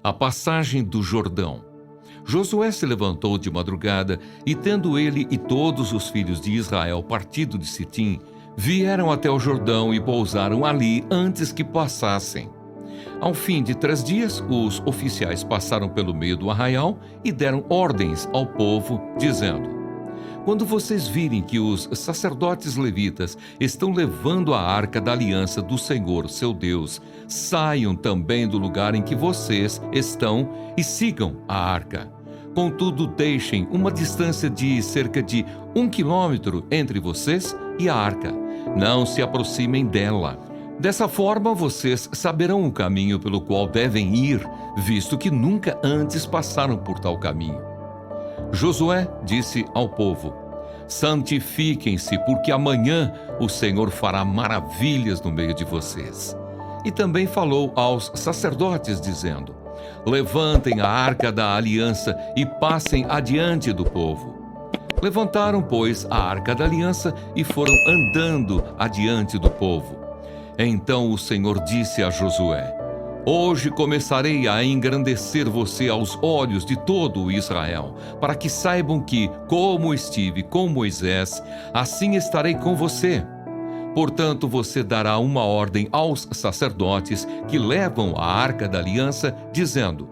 A passagem do Jordão. Josué se levantou de madrugada, e tendo ele e todos os filhos de Israel partido de Sitim, vieram até o Jordão e pousaram ali antes que passassem. Ao fim de 3 dias, os oficiais passaram pelo meio do arraial e deram ordens ao povo, dizendo: quando vocês virem que os sacerdotes levitas estão levando a arca da aliança do Senhor, seu Deus, saiam também do lugar em que vocês estão e sigam a arca. Contudo, deixem uma distância de cerca de 1 quilômetro entre vocês e a arca. Não se aproximem dela. Dessa forma, vocês saberão o caminho pelo qual devem ir, visto que nunca antes passaram por tal caminho. Josué disse ao povo: santifiquem-se, porque amanhã o Senhor fará maravilhas no meio de vocês. E também falou aos sacerdotes, dizendo: levantem a arca da aliança e passem adiante do povo. Levantaram, pois, a arca da aliança e foram andando adiante do povo. Então o Senhor disse a Josué: hoje começarei a engrandecer você aos olhos de todo o Israel, para que saibam que, como estive com Moisés, assim estarei com você. Portanto, você dará uma ordem aos sacerdotes que levam a arca da aliança, dizendo: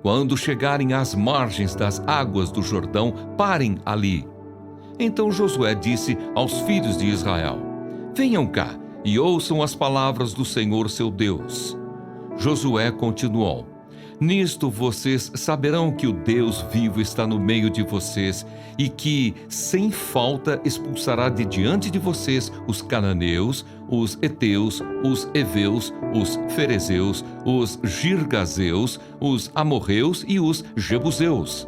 quando chegarem às margens das águas do Jordão, parem ali. Então Josué disse aos filhos de Israel: venham cá e ouçam as palavras do Senhor seu Deus. Josué continuou: nisto vocês saberão que o Deus vivo está no meio de vocês e que, sem falta, expulsará de diante de vocês os cananeus, os heteus, os heveus, os ferezeus, os girgazeus, os amorreus e os jebuseus.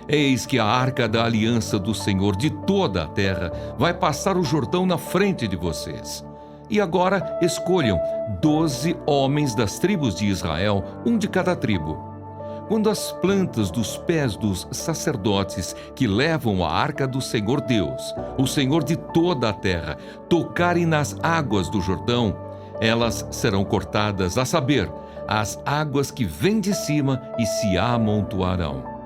Eis que a arca da aliança do Senhor de toda a terra vai passar o Jordão na frente de vocês. E agora escolham 12 homens das tribos de Israel, um de cada tribo. Quando as plantas dos pés dos sacerdotes que levam a arca do Senhor Deus, o Senhor de toda a terra, tocarem nas águas do Jordão, elas serão cortadas, a saber, as águas que vêm de cima e se amontoarão.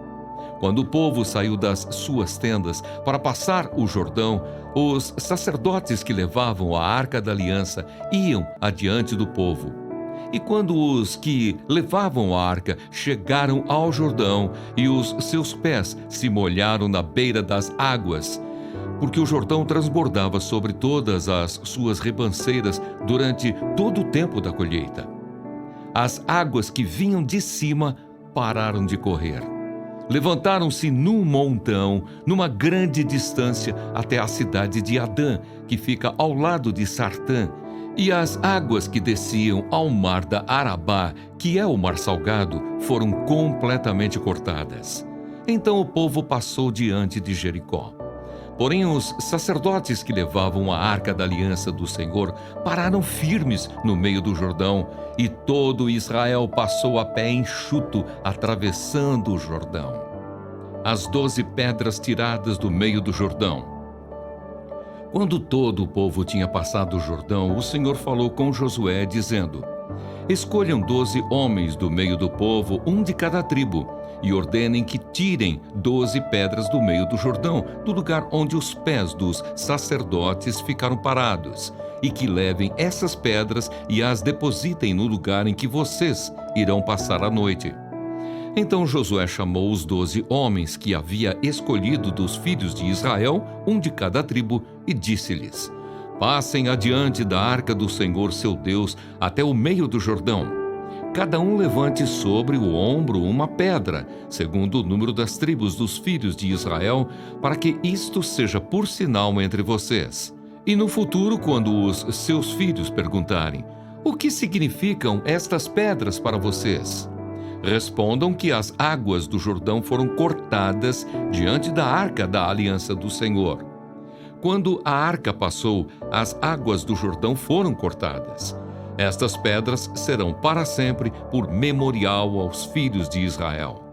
Quando o povo saiu das suas tendas para passar o Jordão, os sacerdotes que levavam a arca da aliança iam adiante do povo. E quando os que levavam a arca chegaram ao Jordão e os seus pés se molharam na beira das águas, porque o Jordão transbordava sobre todas as suas ribanceiras durante todo o tempo da colheita, as águas que vinham de cima pararam de correr. Levantaram-se num montão, numa grande distância, até a cidade de Adã, que fica ao lado de Sartã, e as águas que desciam ao mar da Arabá, que é o mar salgado, foram completamente cortadas. Então o povo passou diante de Jericó. Porém, os sacerdotes que levavam a arca da aliança do Senhor pararam firmes no meio do Jordão, e todo Israel passou a pé enxuto, atravessando o Jordão. As 12 pedras tiradas do meio do Jordão. Quando todo o povo tinha passado o Jordão, o Senhor falou com Josué, dizendo: escolham 12 homens do meio do povo, um de cada tribo, e ordenem que tirem 12 pedras do meio do Jordão, do lugar onde os pés dos sacerdotes ficaram parados, e que levem essas pedras e as depositem no lugar em que vocês irão passar a noite. Então Josué chamou os 12 homens que havia escolhido dos filhos de Israel, um de cada tribo, e disse-lhes: passem adiante da arca do Senhor seu Deus até o meio do Jordão. Cada um levante sobre o ombro uma pedra, segundo o número das tribos dos filhos de Israel, para que isto seja por sinal entre vocês. E no futuro, quando os seus filhos perguntarem: o que significam estas pedras para vocês? Respondam que as águas do Jordão foram cortadas diante da arca da aliança do Senhor. Quando a arca passou, as águas do Jordão foram cortadas. Estas pedras serão para sempre por memorial aos filhos de Israel.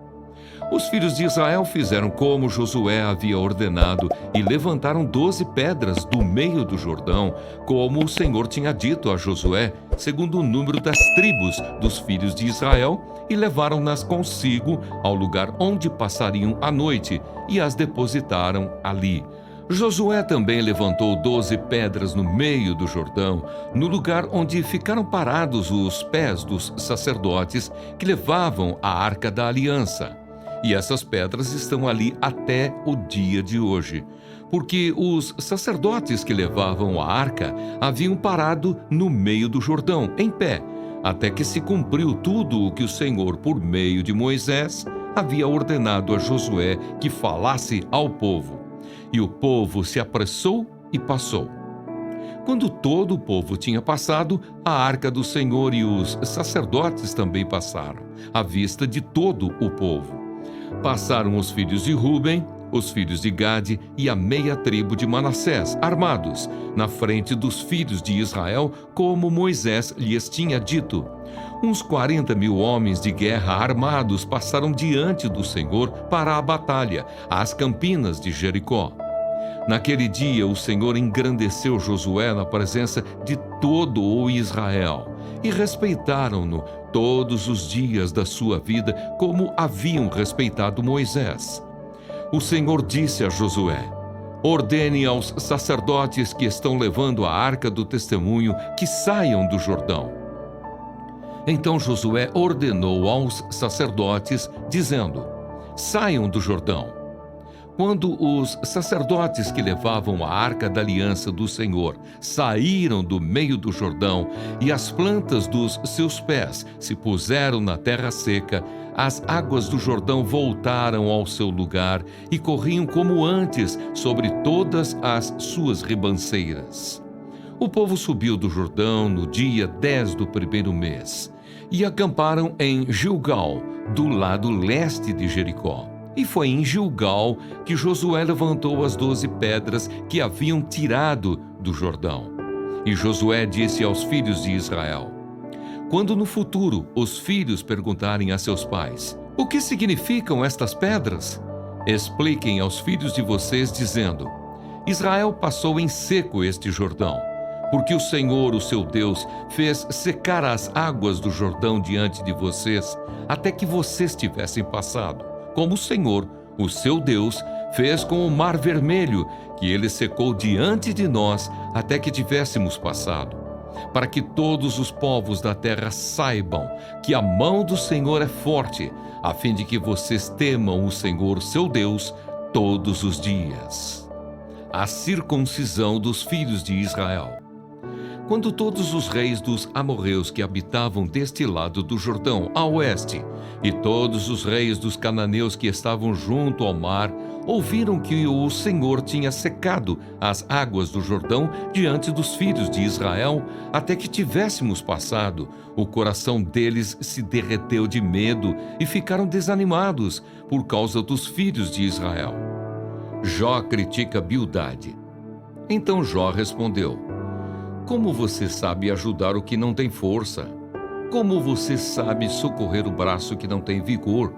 Os filhos de Israel fizeram como Josué havia ordenado e levantaram 12 pedras do meio do Jordão, como o Senhor tinha dito a Josué, segundo o número das tribos dos filhos de Israel, e levaram-nas consigo ao lugar onde passariam a noite e as depositaram ali. Josué também levantou 12 pedras no meio do Jordão, no lugar onde ficaram parados os pés dos sacerdotes que levavam a Arca da Aliança. E essas pedras estão ali até o dia de hoje, porque os sacerdotes que levavam a arca haviam parado no meio do Jordão, em pé, até que se cumpriu tudo o que o Senhor, por meio de Moisés, havia ordenado a Josué que falasse ao povo. E o povo se apressou e passou. Quando todo o povo tinha passado, a arca do Senhor e os sacerdotes também passaram, à vista de todo o povo. Passaram os filhos de Ruben, os filhos de Gade e a meia tribo de Manassés, armados, na frente dos filhos de Israel, como Moisés lhes tinha dito. Uns 40.000 homens de guerra armados passaram diante do Senhor para a batalha, às campinas de Jericó. Naquele dia, o Senhor engrandeceu Josué na presença de todo o Israel, e respeitaram-no todos os dias da sua vida, como haviam respeitado Moisés. O Senhor disse a Josué: ordene aos sacerdotes que estão levando a arca do testemunho que saiam do Jordão. Então Josué ordenou aos sacerdotes, dizendo: saiam do Jordão. Quando os sacerdotes que levavam a arca da aliança do Senhor saíram do meio do Jordão e as plantas dos seus pés se puseram na terra seca, as águas do Jordão voltaram ao seu lugar e corriam como antes sobre todas as suas ribanceiras. O povo subiu do Jordão no dia 10 do primeiro mês e acamparam em Gilgal, do lado leste de Jericó. E foi em Gilgal que Josué levantou as 12 pedras que haviam tirado do Jordão. E Josué disse aos filhos de Israel: quando no futuro os filhos perguntarem a seus pais: o que significam estas pedras? Expliquem aos filhos de vocês, dizendo: Israel passou em seco este Jordão, porque o Senhor, o seu Deus, fez secar as águas do Jordão diante de vocês, até que vocês tivessem passado. Como o Senhor, o seu Deus, fez com o Mar Vermelho, que ele secou diante de nós até que tivéssemos passado, para que todos os povos da terra saibam que a mão do Senhor é forte, a fim de que vocês temam o Senhor, seu Deus, todos os dias. A circuncisão dos filhos de Israel. Quando todos os reis dos amorreus que habitavam deste lado do Jordão, a oeste, e todos os reis dos cananeus que estavam junto ao mar, ouviram que o Senhor tinha secado as águas do Jordão diante dos filhos de Israel, até que tivéssemos passado, o coração deles se derreteu de medo e ficaram desanimados por causa dos filhos de Israel. Jó critica Bildade. Então Jó respondeu: como você sabe ajudar o que não tem força? Como você sabe socorrer o braço que não tem vigor?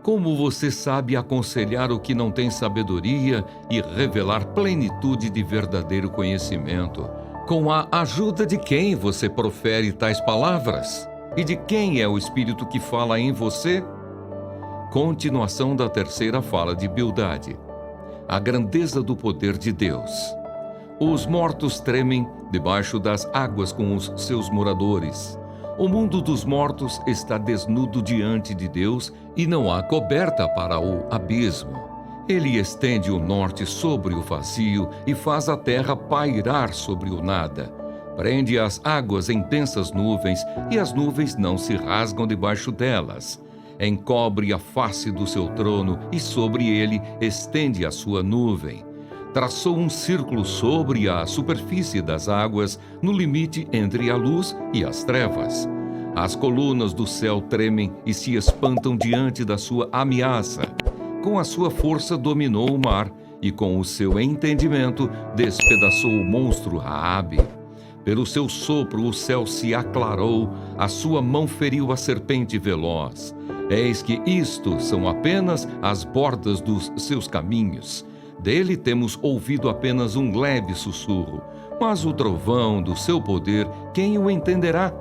Como você sabe aconselhar o que não tem sabedoria e revelar plenitude de verdadeiro conhecimento? Com a ajuda de quem você profere tais palavras? E de quem é o Espírito que fala em você? Continuação da terceira fala de Bildade. A grandeza do poder de Deus. Os mortos tremem debaixo das águas com os seus moradores. O mundo dos mortos está desnudo diante de Deus e não há coberta para o abismo. Ele estende o norte sobre o vazio e faz a terra pairar sobre o nada. Prende as águas em densas nuvens e as nuvens não se rasgam debaixo delas. Encobre a face do seu trono e sobre ele estende a sua nuvem. Traçou um círculo sobre a superfície das águas, no limite entre a luz e as trevas. As colunas do céu tremem e se espantam diante da sua ameaça. Com a sua força dominou o mar e com o seu entendimento despedaçou o monstro Raabe. Pelo seu sopro o céu se aclarou, a sua mão feriu a serpente veloz. Eis que isto são apenas as bordas dos seus caminhos. Dele temos ouvido apenas um leve sussurro, mas o trovão do seu poder, quem o entenderá?